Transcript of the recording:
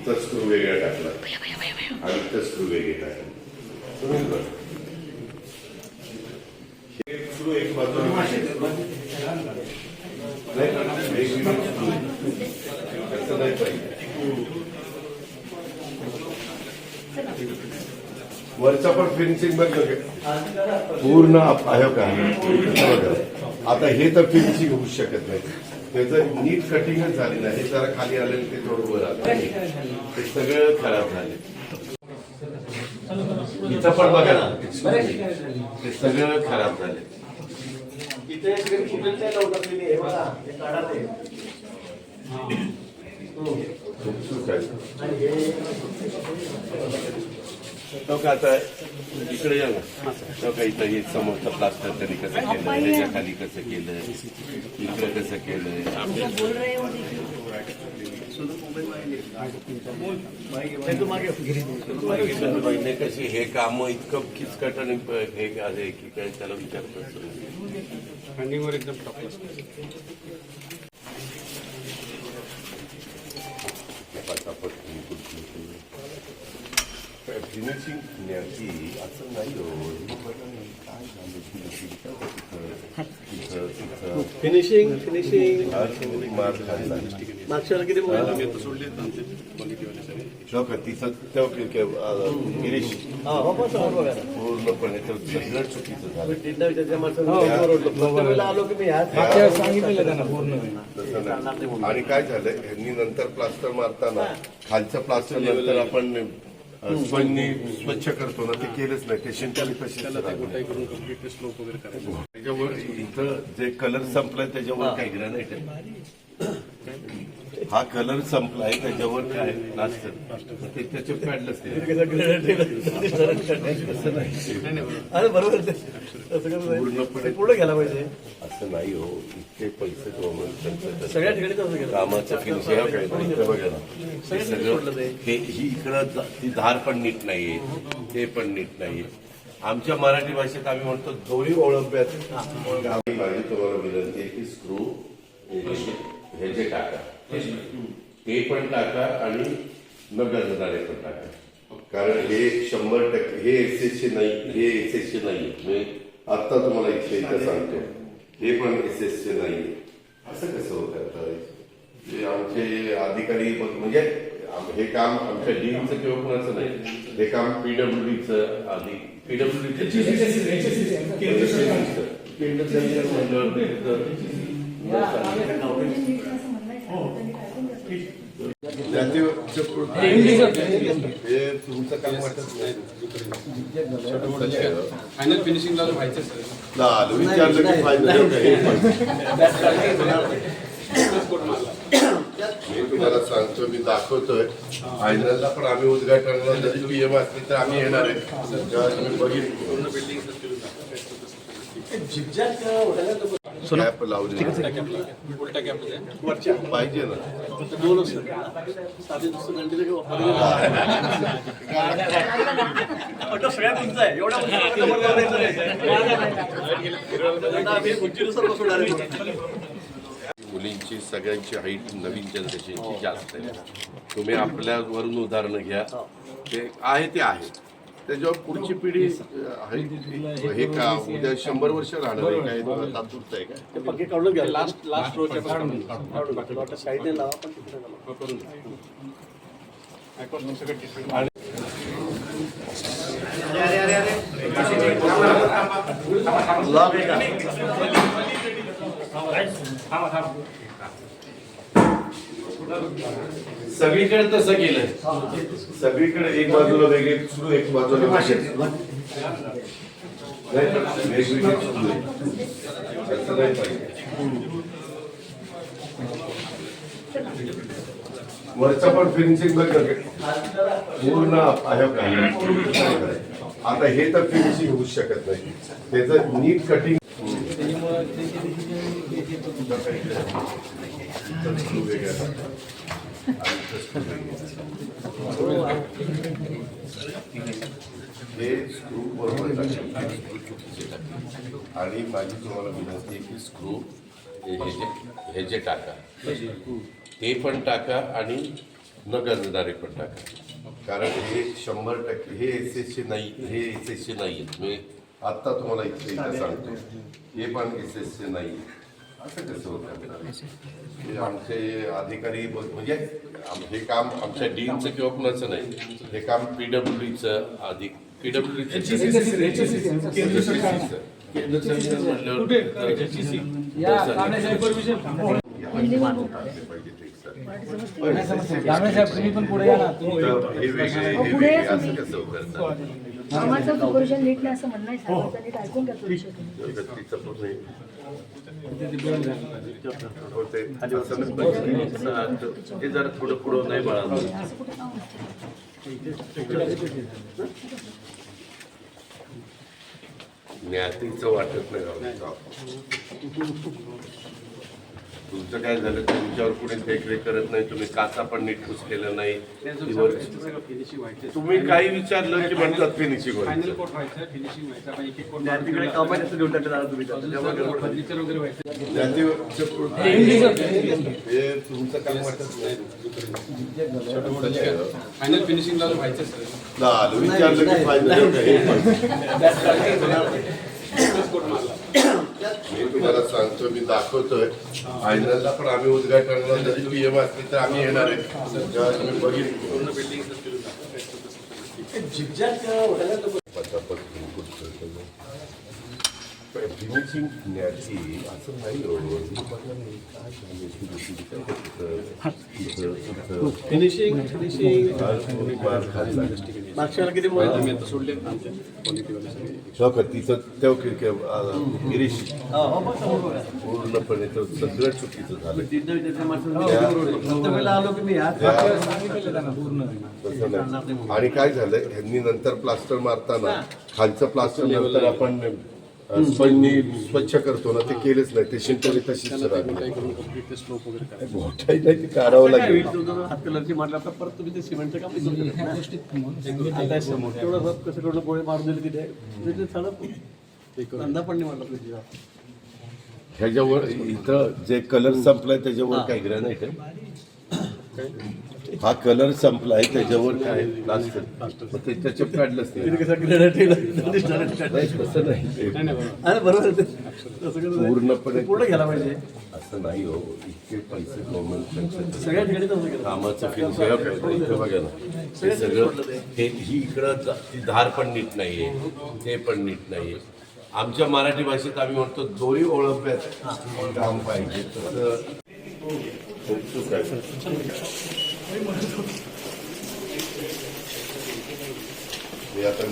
इथं स्क्रू वेगळा टाकला आणि इथं स्क्रू वेगळे टाकले. स्क्रू एक बाजूला वरचा पण फिनिशिंग बघ पूर्ण आहे का. आता हे तर फिनिशिंग होऊ शकत नाही, त्याचं नीट कटिंगच झाली नाही. हे जरा खाली आले ते थोडं वर आलं, ते सगळं खराब झाले. इथं पण बघा ना, ते सगळं खराब झाले. तो का आता इकडे या ना, तो का इथं हे समोरचं प्लास्टर त्यांनी कसं केलं, त्याच्या खाली कसं केलं, इकडे कसं केलं. कशी हे काम इतकं किचकट आणि हे आहे की काय त्याला विचारतो. रनिंगवर एकदम टॉप फिनिशिंग पुण्याची असं नाही हो. फिनिशिंग मार खायला मागच्या वेळेला किती मोबाईल सोडले गिरीश पूर्णपणे सगळं चुकीचं झालं. आलो की मी सांगितलेलं त्यांना पूर्ण. आणि काय झालं, यांनी नंतर प्लास्टर मारताना खालचं प्लास्टर नंतर आपण स्वच्छ करतो ना, ते केलंच नाही. ते शिंकाली त्याच्यावर इथं जे कलर संपलाय त्याच्यावर काय ग्रॅनाइट आहे. हा कलर संपलाय त्याच्यावर काय नसतं, ते त्याचे पॅडलच पूर्णपणे पुढे गेला पाहिजे. असं नाही हो. इतके पैसे गव्हर्नमेंट सगळ्या ठिकाणी कामाचं फिनिशिंग काय बघा ना, सगळं हे ही इकडं ती धार पण नीट नाहीये, ते पण नीट नाहीये. आमच्या मराठी भाषेत आम्ही म्हणतो दोरी ओळंब्यात. माझी तुम्हाला विनंती आहे की स्क्रू हे जे टाका ते पण टाका आणि नगरदारे पण टाका, कारण हे 100% हे एसएसचे नाही, हे एसएसचे नाही. मी आत्ता तुम्हाला इथं सांगतो, हे पण एसएसचे नाही. असं कसं होतं. जे आमचे अधिकारी म्हणजे हे काम आमच्या डीचं किंवा कुणाचं नाही, हे काम पीडब्ल्यूडीचं आधी पीडब्ल्यूडीचं तुमचं काम वाटत नाही. फायनल फिनिशिंगला व्हायचं झालं विचारलं की फायनल मी तुम्हाला सांगतो, मी दाखवतोय फायनलला. पण आम्ही उद्घाटनाला जरी पीएम असली तर आम्ही येणार आहे. जेव्हा तुम्ही बघितलं कॅप लावली पाहिजे ना. सगळ्यात उंच आहे, एवढ्या मुलींची सगळ्यांची हाईट नवीन जनरेशनची जास्त आहे. तुम्ही आपल्यावरून उदाहरणं घ्या, ते आहे ते आहे. त्याच्यावर पुढची पिढी हे का उद्या 100 वर्ष राहणार आहे काय, तात्पुरतं आहे काय. पक्के काढून घ्या. लास्ट रोडच्या साईडने लावा, पण तिकडे सगळीकडे तसं केलं. सगळीकडे एक बाजूला वेगळे सुरू, एक बाजूला वरचा पण फिनिशिंग बघ पूर्ण आहे का. आता हे तर फिनिशिंग होऊ शकत नाही, त्याचं नीट कटिंग. हे स्क्रू बरोबर आणि माझी तुम्हाला विनंती आहे की स्क्रू हे जे टाका ते पण टाका आणि नका डायरेक्ट पण टाका, कारण हे 100% हे एसएसचे नाही, हे एसएसचे नाही आहेत. मी आत्ता तुम्हाला इथं सांगतो, हे पण एसएसचे नाही. असं कसं होतं? हे आमचे अधिकारी म्हणजे हे काम आमच्या डीनचं किंवा कुणाचं नाही, हे काम पीडब्ल्यूडीचं अधिक कामाचं सुपरविजन नीट नाही असं म्हणणं आहे. साहेबांचं नीट ऐकून घ्या तो विषय तुम्ही. हे जरा थोडं पुढं नाही बाळा. असं कुठे काम ज्ञातीचं वाटत नाही राव. तुमचं काय झालं, तुमच्यावर कुणी देखरेख करत नाही, तुम्ही काचा पण नीट पुसलेलं नाही. फिनिशिंग व्हायचे. तुम्ही काही विचारलं की म्हणतात फिनिशिंग फायनल कोट व्हायचं, फिनिशिंग व्हायचं. आपण एक एक कोट तिकडे कामाचं देऊन टाकलं तुम्ही फर्निचर वगैरे व्हायचं. हे तुमचं काम वाटत नाही. फायनल फिनिशिंगला व्हायचं सर. झालं, विचारलं की फायनल मी तुम्हाला सांगतो, मी दाखवतोय फायनलला पण आम्ही उद्घाटनाला जरी पीएम असली तर आम्ही येणार आहे. जेव्हा तुम्ही बघितलं पूर्ण बिल्डिंग फिनिशिंग न्याची असं नाही फिनिशिंग मागच्या वेळेला किती बोलतो सोडले तिचं गिरीश पूर्णपणे तो सगळं चुकीचं झालं. आलो की मी आज तसं नाही. आणि काय झालं, ह्यांनी नंतर प्लास्टर मारताना खालचं प्लास्टर नंतर आपण स्पंजनी स्वच्छ करतो ना, ते केलेच नाही. ते शिंटरी तशीच राहिली. मोठाही नाही, ते काढावं लागेल. हात कलरची मारला आता परत तुम्ही ते सिमेंटचं काम तेवढं कसं तेवढं गोळे मारून दिले तिथे धंदा पण नाही म्हटलं तुझी. ह्याच्यावर इथं जे कलर संपलाय त्याच्यावर काय ग्रॅनाइट आहे. हा कलर संपलाय त्याच्यावर काय प्लास्टर, मग ते त्याच्यात काढलंच नाही. तसं नाही, पूर्णपणे पूर्ण घ्यायला पाहिजे. असं नाही हो. इतके पैसे गव्हर्नमेंट सगळ्या ठिकाणी तसं केलं. कामाचं फिनिश इथं बघा ना, हे सगळं ही इकडं ती धार पण नीट नाहीये, ते पण नीट नाहीये. आमच्या मराठी भाषेत आम्ही म्हणतो दोरी ओळखण्यात काम पाहिजे. तसं मी आता